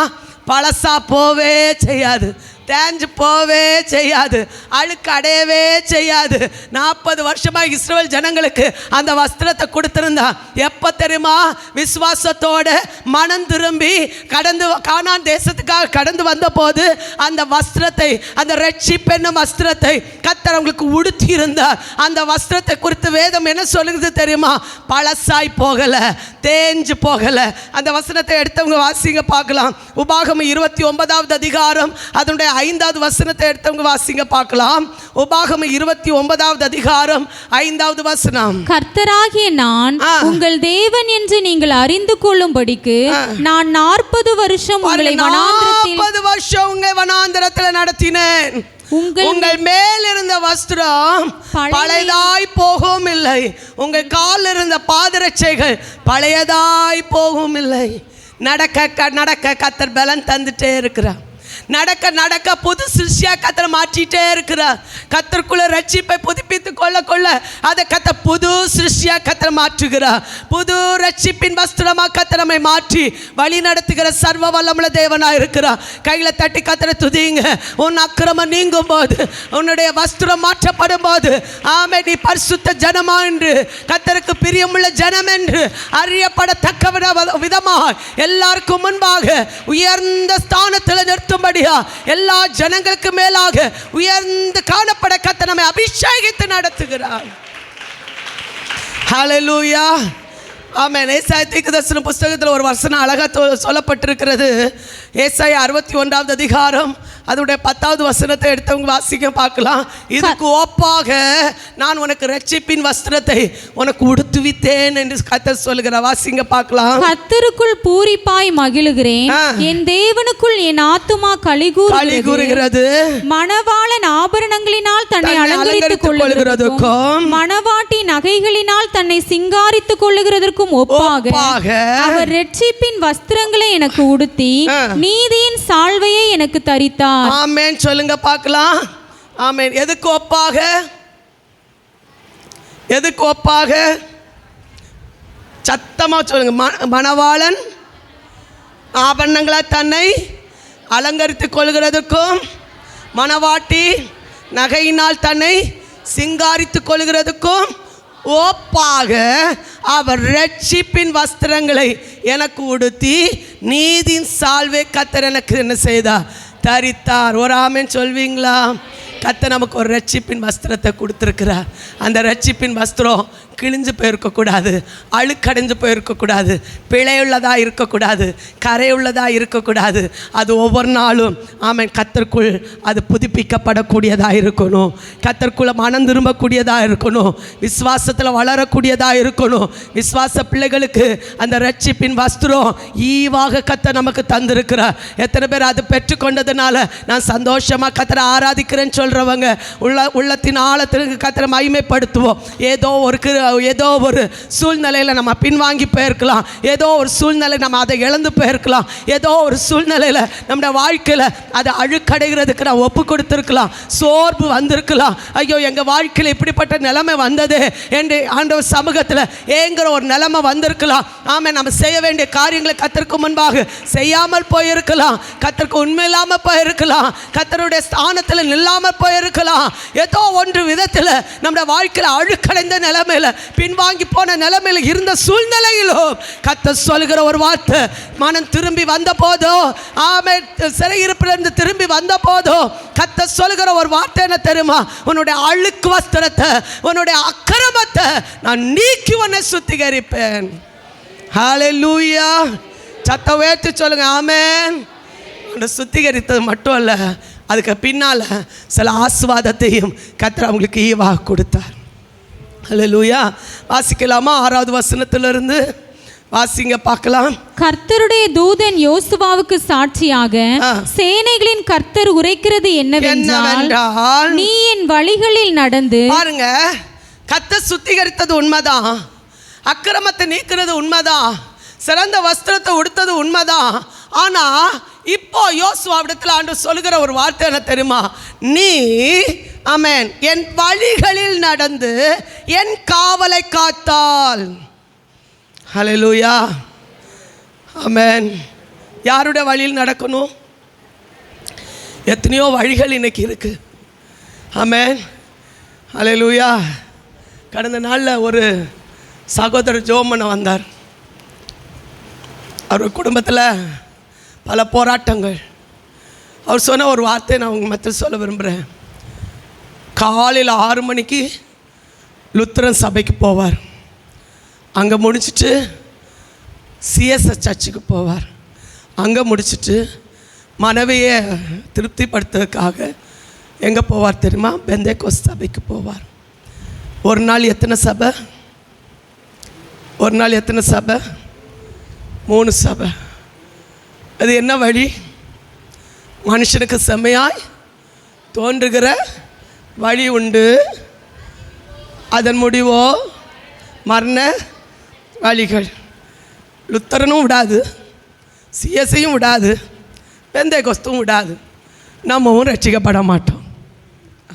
பழசா போவே செய்யாது, தேஞ்சு போவே செய்யாது, அழுக்கு அடையவே செய்யாது. 40 வருஷமாக இஸ்ரவேல் ஜனங்களுக்கு அந்த வஸ்திரத்தை கொடுத்திருந்தா. எப்போ தெரியுமா? விசுவாசத்தோட மனம் திரும்பி கடந்து கானான் தேசத்துக்காக கடந்து வந்த போது அந்த வஸ்திரத்தை, அந்த ரட்சிப்பென்னும் வஸ்திரத்தை கர்த்தர் அவங்களுக்கு உடுத்தி இருந்தார். அந்த வஸ்திரத்தை குறித்து வேதம் என்ன சொல்லுது தெரியுமா? பழசாய் போகலை, தேஞ்சு போகலை. அந்த வசனத்தை எடுத்தவங்க வாசிங்க பார்க்கலாம். உபாகமம் 29வது அதிகாரம் அதனுடைய 5வது வசனத்தை எடுத்தவங்க வாசிங்க பார்க்கலாம். உபாகமம் 29வது அதிகாரம் 5வது வசனம். கர்த்தராகிய நான் உங்கள் தேவன் என்று நீங்கள் அறிந்து கொள்ளும்படிக்கு நான் 40 வருஷம் உங்களை வனாந்திரத்தில் 40 வருஷம் உங்களை வனாந்திரத்தில் நடத்தினேன். உங்கள் மேல் இருந்த வஸ்திரம் பழையதாய் போகவும் இல்லை, உங்கள் காலில் இருந்த பாதரட்சைகள் பழையதாய் போகவும் இல்லை. நடக்க நடக்க கர்த்தர் பலன் தந்துட்டே இருக்கிறார். நடக்க நடக்க புது சிருஷ்டியா கர்த்தர் மாற்றிட்டே இருக்கிறார். கர்த்தருக்குள்ள ரட்சிப்பை புதுப்பித்து கொள்ள அதை கர்த்தர் புது சிருஷ்டியா கர்த்தர் மாற்றுகிறார். புது ரட்சிப்பின் வஸ்திரமா கர்த்தர் நம்மை மாற்றி வழி நடத்துகிற சர்வ வல்லமுள்ள தேவனா இருக்கிறார். கையில தட்டி கர்த்தரை துதிங்க. உன் அக்கிரமம் நீங்கும் போது, உன்னுடைய வஸ்திரம் மாற்றப்படும் போது, ஆமே, நீ பரிசுத்த ஜனமா என்று, கர்த்தருக்கு பிரியமுள்ள ஜனம் என்று அறியப்படத்தக்க விதமாக எல்லாருக்கும் முன்பாக உயர்ந்த ஸ்தானத்தில் நிறுத்தும்படி எல்லா ஜனங்களுக்கு மேலாக உயர்ந்து காணப்பட கர்த்தர் நம்மை அபிஷேகித்து நடத்துகிறார். ஹல்லேலூயா. ஆமென். ஏசாயா தீர்க்கதரிசன புஸ்தகத்தில் ஒரு வசனம் அழகா சொல்லப்பட்டிருக்கிறது. ஏசாயா 61வது அதிகாரம் அதனுடைய 10வது வசனத்தை எடுத்தவங்க வாசிக்க பார்க்கலாம். இதுக்கு ஒப்பாக நான் உனக்கு ரட்சிப்பின் வஸ்திரத்தை உனக்கு உடுத்துவித்தேன் என்று கர்த்தர் சொல்லுகிற. வாசிங்க பார்க்கலாம். கர்த்தருக்குள் பூரிப்பாய் மகிழுகிறேன், என் தேவனுக்குள் என் ஆத்துமா களிகூறுகிறது. மணவாளன் ஆபரணங்களினால் தன்னை அலங்கரித்துக் கொள்ளுகிறதுக்கும் மணவாட்டி நகைகளினால் தன்னை சிங்காரித்துக் கொள்ளுகிறதற்கும் ஒப்பாக அவர் ரட்சிப்பின் வஸ்திரங்களை எனக்கு உடுத்தி நீதியின் சால்வையை எனக்கு தரித்தார். ஆமென் சொல்லுங்க பார்க்கலாம். ஆமென். எதுக்கு ஒப்பாக? எதுக்கு ஒப்பாக? சத்தமா சொல்லுங்க. மணவாளன் ஆபரணங்களால் தன்னை அலங்கரித்துக் கொள்கிறதுக்கும் மணவாட்டி நகையினால் தன்னை சிங்காரித்துக் கொள்கிறதுக்கும் ஒப்பாக அவர் ரட்சிப்பின் வஸ்திரங்களை எனக்கு உடுத்தி நீதியின் சால்வை கர்த்தர் எனக்கு என்ன செய்தார்? தரித்தார். ஒரு ஆமென் சொல்வீங்களா? கர்த்தர் நமக்கு ஒரு ரட்சிப்பின் வஸ்திரத்தை கொடுத்துருக்கிறார். அந்த ரட்சிப்பின் வஸ்திரம் கிழிஞ்சு போயிருக்கக்கூடாது, அழுக்கடைஞ்சு போயிருக்கக்கூடாது, பிழையுள்ளதாக இருக்கக்கூடாது, கரையுள்ளதாக இருக்கக்கூடாது. அது ஒவ்வொரு நாளும் ஆமென் கர்த்தருக்குள் அது புதுப்பிக்கப்படக்கூடியதாக இருக்கணும். கர்த்தருக்குள்ள மனம் திரும்பக்கூடியதாக இருக்கணும். விசுவாசத்தில் வளரக்கூடியதாக இருக்கணும். விசுவாச பிள்ளைகளுக்கு அந்த ரட்சிப்பின் வஸ்திரம் ஈவாக கர்த்தர் நமக்கு தந்திருக்கிறார். எத்தனை பேர் அது பெற்றுக்கொண்டதுனால நான் சந்தோஷமாக கர்த்தரை ஆராதிக்கிறேன்னு சொல்கிறவங்க உள்ளத்தின் ஆழத்திற்கு கர்த்தரை மகிமைப்படுத்துவோம். ஏதோ ஒரு சூழ்நிலையில் நம்ம பின்வாங்கி போயிருக்கலாம், ஏதோ ஒரு சூழ்நிலை நம்ம அதை இழந்து போயிருக்கலாம், ஏதோ ஒரு சூழ்நிலையில் நம்முடைய வாழ்க்கையில் அதை அழுக்கடைகிறதுக்கு நான் ஒப்பு கொடுத்துருக்கலாம், சோர்வு வந்திருக்கலாம். ஐயோ எங்கள் வாழ்க்கையில் இப்படிப்பட்ட நிலைமை வந்தது என்று ஆண்டவர் சமூகத்தில் ஏங்கிற ஒரு நிலைமை வந்திருக்கலாம். ஆமாம், நம்ம செய்ய வேண்டிய காரியங்களை கர்த்தருக்கு முன்பாக செய்யாமல் போயிருக்கலாம், கர்த்தருக்கு உண்மை இல்லாமல் போயிருக்கலாம், கர்த்தருடைய ஸ்தானத்தில் நில்லாமல் போயிருக்கலாம். ஏதோ ஒன்று விதத்தில் நம்முடைய வாழ்க்கையில் அழுக்கடைந்த நிலைமையில் பின்வாங்கி போன நிலைமையில் இருந்த சூழ்நிலையிலும் கர்த்தர் சொல்கிற ஒரு வார்த்தை, மனம் திரும்பி வந்த போதோ, ஆமென், சிறையிருப்பிலிருந்து திரும்பி வந்த போதோ கர்த்தர் சொல்கிற ஒரு வார்த்தை என்ன தெரியுமா? உன்னுடைய அழுக்கு வஸ்திரத்தை, உன்னுடைய அக்கிரமத்தை நான் நீக்கி உன்னை சுத்திகரிப்பேன். ஹல்லேலூயா. சத்தம் வேற்று சொல்லுங்க ஆமென். உன்னை சுத்திகரித்தது மட்டும் அல்ல, அதுக்கு பின்னால் சில ஆசீர்வாதத்தையும் கர்த்தர் அவங்களுக்கு ஈவாக கொடுத்தார். ஹல்லேலூயா. வாசிக்கலாமா? 6வது வசனத்திலிருந்து வாசிங்க பார்க்கலாம். கர்த்தருடைய தூதன் யோசுவாவுக்கு சாட்சியாக சேனைகளின் கர்த்தர் உரைக்கிறது என்னவென்றால், நீ என் வழிகளில் நடந்து. பாருங்க, கர்த்தர் சுத்திகரித்தது உண்மைதான், அக்கிரமத்தை நீக்கிறது உண்மைதான், சிறந்த வஸ்திரத்தை உடுத்தது உண்மைதான். ஆனா இப்போ யோசுவாவிடத்தில் ஆண்டவர் சொல்லுகிற ஒரு வார்த்தை என்ன தெரியுமா? நீ ஆமென் என் வழிகளில் நடந்து என் காவலை காத்தால். ஹல்லேலூயா. ஆமென். யாருடைய வழியில் நடக்கணும்? எத்தனையோ வழிகள் இன்னைக்கு இருக்கு. ஆமென். ஹல்லேலூயா. கடந்த நாளில் ஒரு சகோதரர் ஜோமனை வந்தார். அவர் குடும்பத்தில் பல போராட்டங்கள். அவர் சொன்ன ஒரு வார்த்தை நான் உங்கள் மத்தியில் சொல்ல விரும்புகிறேன். காலையில் 6 மணிக்கு லுத்தரன் சபைக்கு போவார், அங்கே முடிச்சுட்டு சிஎஸ்எஸ் சர்ச்சுக்கு போவார், அங்கே முடிச்சுட்டு மனைவியை திருப்திப்படுத்துறதுக்காக எங்கே போவார் தெரியுமா? பெந்தேகோஸ்து சபைக்கு போவார். ஒரு நாள் எத்தனை சபை? 3 சபை. அது என்ன வழி? மனுஷனுக்கு செம்மையாய் தோன்றுகிற வழி உண்டு, அதன் முடிவோ மரண வழிகள். லுத்தரனும் விடாது, சிஎஸ்ஐயும் விடாது, பெந்தேகோஸ்தும் விடாது, நம்மவும் ரட்சிக்கப்பட மாட்டோம்.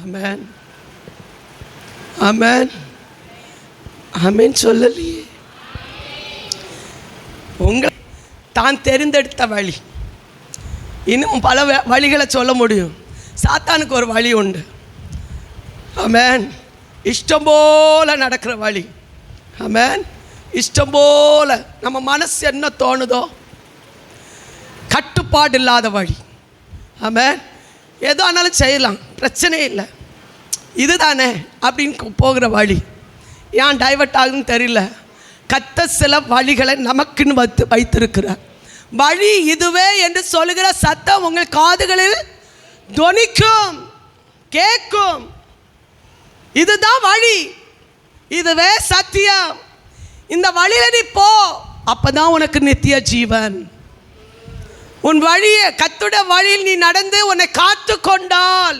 ஆமென். ஆமென். ஆமென் சொல்லலையே. உங்கள் தான் தெரிந்தெடுத்த வழி. இன்னும் பல வழிகளை சொல்ல முடியும். சாத்தானுக்கு ஒரு வழி உண்டு. ஆமென். இஷ்டம் போல நடக்கிற வழி. ஆமென். இஷ்டம் போல நம்ம மனசு என்ன தோணுதோ, கட்டுப்பாடு இல்லாத வழி. ஆமென். ஏதோ ஆனாலும் செய்யலாம், பிரச்சனையே இல்லை, இதுதானே அப்படின்னு போகிற வழி. ஏன் டைவர்ட் ஆகுதுன்னு தெரியல. கர்த்தர் சில வழிகளை நமக்குன்னு வைத்திருக்கிறார். வழி இதுவே என்று சொல்லுகிற சத்தம் உங்கள் காதுகளில் தொனிக்கும், கேட்கும். இதுதான் வழி, இதுவே சத்தியம், இந்த வழியில நீ போ, அப்பதான் உனக்கு நித்திய ஜீவன். உன் வழியை கர்த்தருடைய வழியில் நீ நடந்து உன்னை காத்து கொண்டால்,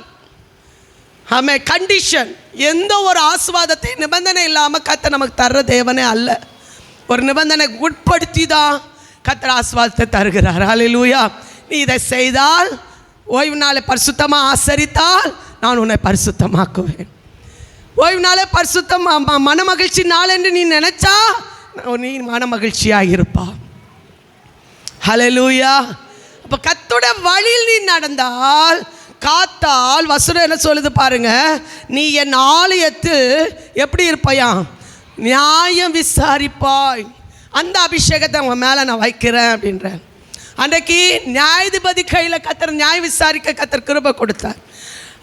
ஆமே, கண்டிஷன், எந்த ஒரு ஆசீர்வாதத்தை நிபந்தனை இல்லாமல் கர்த்தர் நமக்கு தர்ற தேவனே அல்ல. ஒரு நிபந்தனை உட்படுத்தி தான் கர்த்தர் ஆசீர்வாதத்தை தருகிறார். ஹல்லேலூயா. நீ இதை செய்தால், ஓய்வு நாளை பரிசுத்தமாக ஆசரித்தால் நான் உன்னை பரிசுத்தமாக்குவேன். ஓய்வு நாளை மன மகிழ்ச்சி நாள் என்று நீ நினைச்சா நீ மன மகிழ்ச்சியாக இருப்பா. ஹல்லேலூயா. அப்போ கர்த்தருடைய வழியில் நீ நடந்தால், காத்தால், வசனம் என்ன சொல்லுது பாருங்க, நீ என் ஆலயத்தில் எப்படி இருப்பாயா? நியாயம் விசாரிப்பாய். அந்த அபிஷேகத்தை உன் மேலே நான் வைக்கிறேன் அப்படின்ற. அன்றைக்கு நியாயாதிபதி கையில் கர்த்தர் நியாயம் விசாரிக்க கர்த்தர் கிருபை கொடுத்தார்.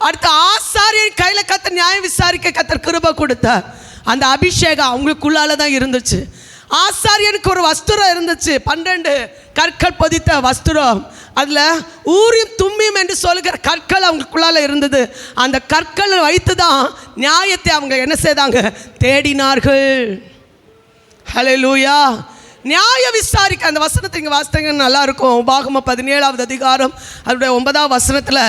அடுத்த ஆசாரியர் கையில் கர்த்தர் நியாயம் விசாரிக்க கர்த்தர் கிருபை கொடுத்தார். அந்த அபிஷேகம் அவங்களுக்குள்ளால தான் இருந்துச்சு. ஆசாரியனுக்கு ஒரு வஸ்திரம் இருந்துச்சு, 12 கற்கள் பதித்த வஸ்திரம். அதில் ஊரியும் தும்மியும் என்று சொல்லுகிற கற்கள் அவங்களுக்குள்ளால இருந்தது. அந்த கற்களை வைத்து தான் நியாயத்தை அவங்க என்ன செய்தாங்க? தேடினார்கள். ஹல்லேலூயா. நியாய விசாரிக்க அந்த வசனத்தை இங்கே வாசித்தீங்கன்னா நல்லா இருக்கும். உபாகமம் 17வது அதிகாரம் அதனுடைய 9வது வசனத்தில்,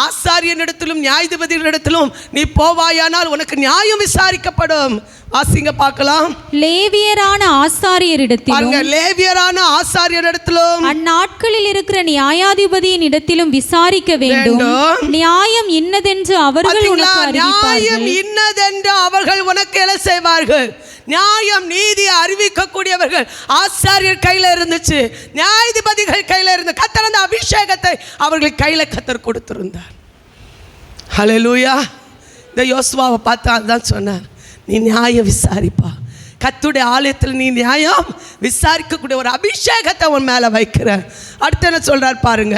ஆசாரியனிடத்திலும் நியாயாதிபதிகளிடத்திலும் நீ போவாயானால் உனக்கு நியாயம் விசாரிக்கப்படும். வாசிங்க பார்க்கலாம். லேவியரான ஆசாரியரிடத்திலும் அந்நாட்களில் இருக்கிற நியாயாதிபதியின் இடத்திலும் விசாரிக்க வேண்டும். நியாயம் இன்னதென்று அவர்கள் உனக்கு என்ன செய்வார்கள்? நியாயம் நீதி அறிவிக்கக்கூடியவர்கள் ஆசாரியர் கையில் இருந்துச்சு, நியாயாதிபதிகள் கையில் இருந்து கர்த்தர் அந்த அபிஷேகத்தை அவர்கள் கையில் கர்த்தர் கொடுத்திருந்தார். ஹல்லேலூயா. இந்த யோசுவாவை பார்த்து அதுதான் சொன்னார், நீ நியாயம் விசாரிப்பா. கர்த்தருடைய ஆலயத்தில் நீ நியாயம் விசாரிக்கக்கூடிய ஒரு அபிஷேகத்தை உன் மேலே வைக்கிற. அடுத்து என்ன சொல்கிறார் பாருங்க,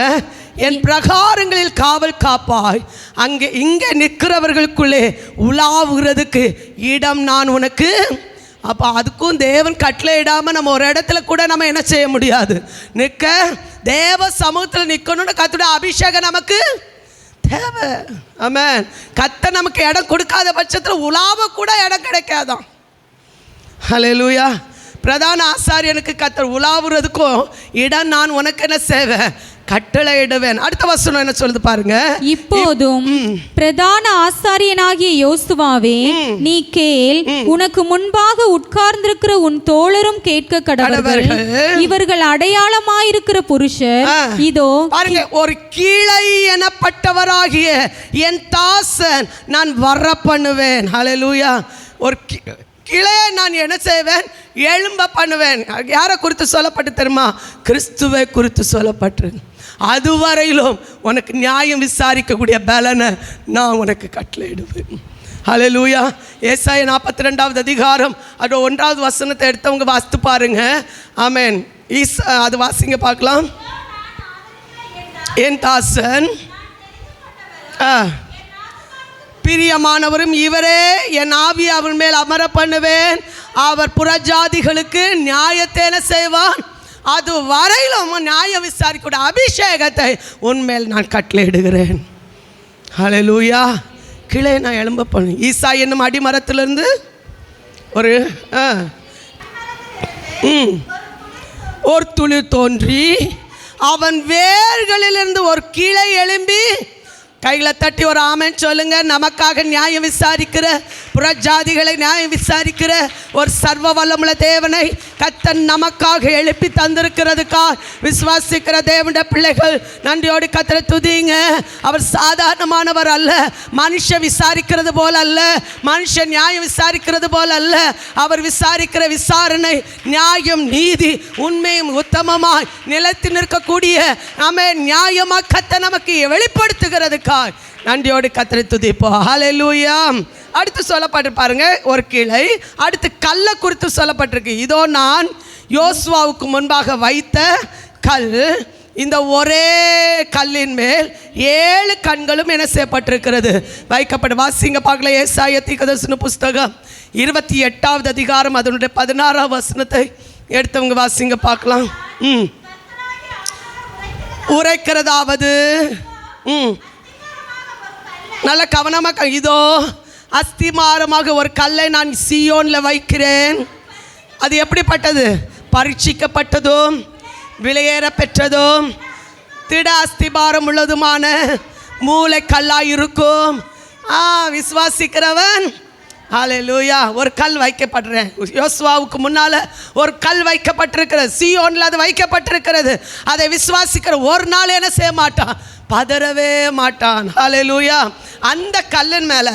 என் பிரகாரங்களில் காவல் காப்பாய், அங்கே இங்கே நிற்கிறவர்களுக்குள்ளே உலாவுகிறதுக்கு இடம் நான் உனக்கு. அப்போ அதுக்கும் தேவன் கட்டளை இடாமல் நம்ம ஒரு இடத்துல கூட நம்ம என்ன செய்ய முடியாது. நிற்க தேவ சமூகத்தில் நிற்கணும்னு கர்த்தருடைய அபிஷேகம் நமக்கு தேவை. ஆமென். கர்த்தர் நமக்கு இடம் கொடுக்காத பட்சத்தில் உலாவ கூட இடம் கிடைக்காதான். ஹல்லேலூயா. பிரதான ஆசாரியனுக்கு கர்த்தர் உலாவுறதுக்கும் இடம் நான் உனக்கு என்ன செய்வேன், கட்டளை இடுவேன். அடுத்த வசனம் என்ன சொல்லுது பாருங்க, இப்போதும் பிரதான ஆசாரியனாகிய யோசுவாவே நீ கேள், உனக்கு முன்பாக உட்கார்ந்திருக்கிற உன் தோழரும் கேட்க கடவர்கள், இவர்கள் அடையாளமாயிருக்கிற புருஷர் இதோ. பாருங்க, ஒரு கீழை எனப்பட்டவராகிய என் தாசன் நான் வர பண்ணுவேன். ஹல்லேலூயா. ஒரு கிளையை நான் என்ன செய்வேன், எழும்ப பண்ணுவேன். யாரை குறித்து சொல்லப்பட்டு தெரியுமா, கிறிஸ்துவை குறித்து சொல்லப்பட்டு. அதுவரையிலும் உனக்கு நியாயம் விசாரிக்கக்கூடிய பலனை நான் உனக்கு கட்டளையிடுவேன். ஹல்லேலூயா. ஏசாயா 42வது அதிகாரம் அது 1வது வசனத்தை எடுத்தவங்க வாசித்து பாருங்க. ஆமென். அது வாசிங்க பார்க்கலாம். என் தாசன் பிரியமானவரும் இவரே, என் ஆவி அவர் மேல் அமர பண்ணுவேன், அவர் புறஜாதிகளுக்கு நியாயத்தை செய்வான், அது வரையிலும் நியாயம் விசாரிக்கூடிய அபிஷேகத்தை உன்மேல் நான் கட்டளையிடுகிறேன். ஹல்லேலூயா. கிளை நான் எழும்ப பண்ணு. ஈசா என்னும் அடிமரத்திலிருந்து ஒரு துளிர் தோன்றி அவன் வேர்களிலிருந்து ஒரு கிளை எழும்பி. கைகளை தட்டி ஒரு ஆமென் சொல்லுங்க. நமக்காக நியாயம் விசாரிக்கிற, புறஜாதிகளை நியாயம் விசாரிக்கிற ஒரு சர்வ வல்லமுள்ள தேவனை கர்த்தர் நமக்காக எழுப்பி தந்திருக்கிறதுக்காக விசுவாசிக்கிற தேவனுடைய பிள்ளைகள் நன்றியோடு கர்த்தரை துதிங்க. அவர் சாதாரணமானவர் அல்ல, மனுஷன் விசாரிக்கிறது போல அல்ல, மனுஷன் நியாயம் விசாரிக்கிறது போல அல்ல. அவர் விசாரிக்கிற விசாரணை நியாயம், நீதி, உண்மையும் உத்தமமாய் நிலைத்து நிற்கக்கூடிய ஆமென் நியாயமாக கர்த்தர் நமக்கு வெளிப்படுத்துகிறதுக்காக நன்றியோடு கர்த்தரை துதிப்போம். ஹல்லேலூயா. அடுத்து சொல்லப்பட்டு பாருங்க, ஒரு கிளை. அடுத்து கல்லை குறித்து சொல்லப்பட்டிருக்கு. இதோ நான் யோசுவாவுக்கு முன்பாக வைத்த கல், இந்த ஒரே கல்லின் மேல் 7 கண்களும் என்ன செய்யப்பட்டிருக்கிறது, வைக்கப்பட்டு. வாசிங்க பார்க்கல. ஏசாயா தீர்க்கதரிசன புஸ்தகம் 28வது அதிகாரம் அதனுடைய 16வது வசனத்தை எடுத்தவங்க வாசிங்க பார்க்கலாம். உரைக்கிறதாவது நல்ல கவனமாக, இதோ அஸ்திமாரமாக ஒரு கல்லை நான் சீயோனில் வைக்கிறேன். அது எப்படிப்பட்டது, பரீட்சிக்கப்பட்டதும் விலையேற பெற்றதும் திட அஸ்திபாரம் உள்ளதுமான மூளை கல்லாய் இருக்கும். விசுவாசிக்கிறவன் ஹல்லேலூயா. ஒரு கல் வைக்கப்படுறேன். யோசுவாவுக்கு முன்னால் ஒரு கல் வைக்கப்பட்டிருக்கிறது, சீயோனில் அது வைக்கப்பட்டிருக்கிறது. அதை விசுவாசிக்கிற ஒரு நாள் என்ன செய்ய மாட்டான், பதறவே மாட்டான். ஹல்லேலூயா. அந்த கல்லின் மேலே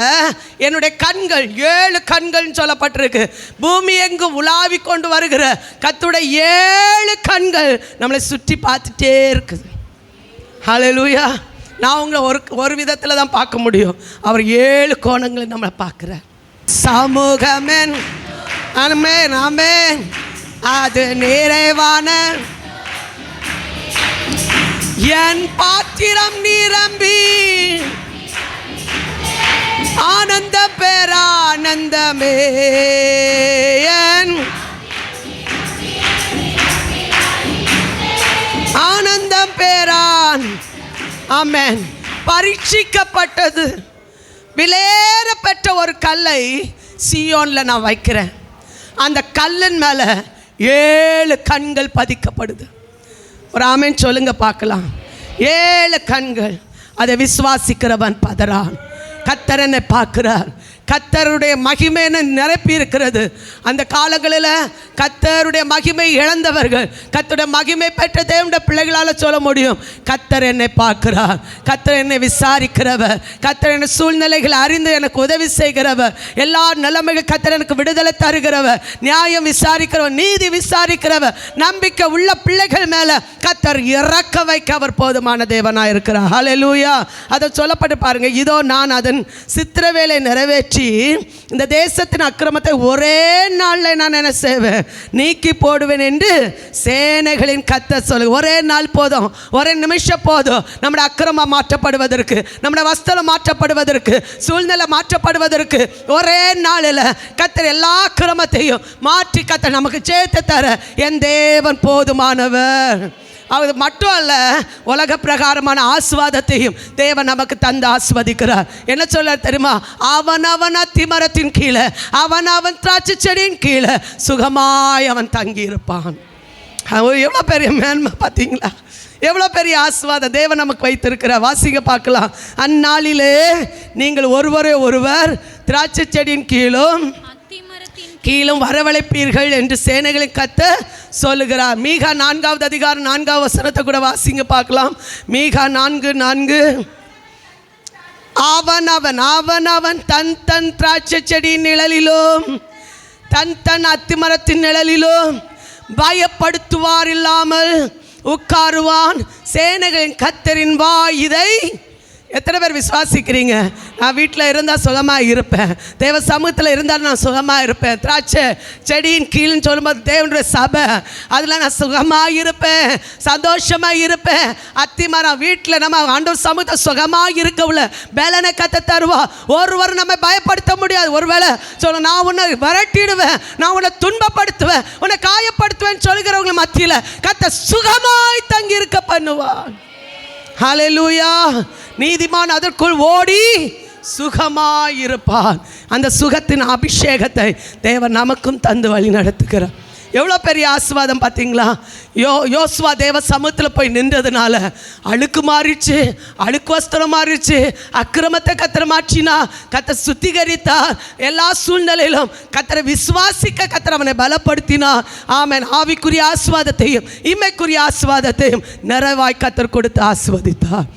என்னுடைய கண்கள் 7 கண்கள்னு சொல்லப்பட்டிருக்கு. பூமி எங்கும் உலாவி கொண்டு வருகிற கர்த்தருடைய 7 கண்கள் நம்மளை சுற்றி பார்த்துட்டே இருக்குது. ஹல்லேலூயா. நான் உங்களை ஒரு விதத்தில் தான் பார்க்க முடியும், அவர் 7 கோணங்களை நம்மளை பார்க்குறார். சமூகமேன் ஆமென் ஆமென், அது நிறைவான என் பாத்திரம் நிரம்பி ஆனந்த பேரானந்தமே, ஆனந்தம் பேரான். ஆமென். பரீட்சிக்கப்பட்டது விலையேற பெற்ற ஒரு கல்லை சீயோனில் நான் வைக்கிறேன். அந்த கல்லின் மேலே 7 கண்கள் பதிக்கப்படுது. ஒரு ஆமென் சொல்லுங்க பார்க்கலாம். 7 கண்கள். அதை விசுவாசிக்கிறவன் பதறான். கர்த்தர் என்னை பார்க்கிறார். கர்த்தருடைய மகிமை நிரப்பி இருக்கிறது. அந்த காலங்களில் கர்த்தருடைய மகிமை இழந்தவர்கள் கர்த்தருடைய மகிமை பெற்ற தேவனுடைய பிள்ளைகளால் சொல்ல முடியும், கர்த்தர் என்னை பார்க்கிறார், கர்த்தர் என்னை விசாரிக்கிறவர், கர்த்தர் என்னை சூழ்நிலைகளை அறிந்து எனக்கு உதவி செய்கிறவர், எல்லா நிலைமைகள் கர்த்தர் எனக்கு விடுதலை தருகிறவர், நியாயம் விசாரிக்கிறவர், நீதி விசாரிக்கிறவர். நம்பிக்கை உள்ள பிள்ளைகள் மேலே கர்த்தர் இறக்க வைக்க அவர் போதுமான தேவனாக இருக்கிறார். ஹல்லேலூயா. அதை சொல்லப்பட்டு பாருங்க. இதோ நான் அதன் சித்திரவேலை நிறைவேற்ற மாற்றி இந்த தேசத்தின் அக்கிரமத்தை ஒரே நாளில் நான் என்ன செய்வேன், நீக்கி போடுவேன் என்று சேனைகளின் கர்த்தர் சொல்லு. ஒரே நாள் போதும், ஒரே நிமிஷம் போதும் நம்முடைய அக்கிரமம் மாற்றப்படுவதற்கு, நம்முடைய வஸ்திரம் மாற்றப்படுவதற்கு, சூழ்நிலை மாற்றப்படுவதற்கு. ஒரே நாளில் கர்த்தர் எல்லா அக்கிரமத்தையும் மாற்றி கர்த்தர் நமக்கு சேர்த்து தர என் தேவன் போதுமானவர். அது மட்டும் அல்ல, உலக பிரகாரமான ஆசீர்வாதத்தையும் தேவன் நமக்கு தந்து ஆசீர்வதிக்கிறார். என்ன சொல்ல தெரியுமா? அவன் அத்திமரத்தின் கீழே, அவன் திராட்சை செடியின் கீழே சுகமாய் அவன் தங்கி இருப்பான். எவ்வளோ பெரிய மேன்மை பார்த்தீங்களா? எவ்வளோ பெரிய ஆசீர்வாதம் தேவன் நமக்கு வைத்திருக்கிறார். வாசிங்க பார்க்கலாம். அந்நாளிலே நீங்கள் ஒருவரே ஒருவர் திராட்சை செடியின் கீழும் வரவழைப்பீர்கள் என்று சேனைகளின் கர்த்தர் சொல்லுகிறார். மீகா 4வது அதிகாரம் 4வது வசனத்தை கூட வாசிங்க பார்க்கலாம். மீகா 4:4 அவன் தன் திராட்சை செடியின் நிழலிலும் தன் அத்திமரத்தின் நிழலிலும் பயப்படுத்துவார் இல்லாமல் உட்காருவான். சேனைகளின் கர்த்தரின் வாய் இதை. எத்தனை பேர் விசுவாசிக்கிறீங்க? நான் வீட்டில் இருந்தால் சுகமாக இருப்பேன், தேவ சமூகத்தில் இருந்தாலும் நான் சுகமாக இருப்பேன். திராட்சை செடியின் கீழ்னு சொல்லும்போது தேவனுடைய சபை, அதில் நான் சுகமாக இருப்பேன், சந்தோஷமாக இருப்பேன். அத்திமரம் வீட்டில் நம்ம ஆண்டவர் சமூகத்தை சுகமாக இருக்கவுள்ள பலனை கத்த தருவா. ஒருவர் நம்ம பயப்படுத்த முடியாது. ஒருவேளை சொல்ல நான் உன்னை விரட்டிடுவேன், நான் உன்னை துன்பப்படுத்துவேன், உன்னை காயப்படுத்துவேன் சொல்கிறவங்க மத்தியில் கத்த சுகமாய் தங்கி இருக்க பண்ணுவான். ஹல்லேலூயா. நீதிமான் அதற்குள் ஓடி சுகமாயிருப்பான். அந்த சுகத்தின் அபிஷேகத்தை தேவன் நமக்கும் தந்து வழி நடத்துகிறார். எவ்வளோ பெரிய ஆசீர்வாதம் பார்த்தீங்களா? யோசுவா தேவ சமூகத்தில் போய் நின்றதுனால அழுக்கு மாறிடுச்சு, அழுக்கு வஸ்திரம் மாறிடுச்சு. அக்கிரமத்தை கத்தரை மாற்றினா, கத்தரை சுத்திகரித்தா. எல்லா சூழ்நிலையிலும் கத்தரை விசுவாசிக்க கத்தரை அவனை பலப்படுத்தினா. ஆமென். ஆவிக்குரிய ஆசீர்வாதத்தையும் இம்மைக்குரிய ஆசீர்வாதத்தையும் நிறைவாய் கத்தர் கொடுத்து ஆசீர்வதித்தார்.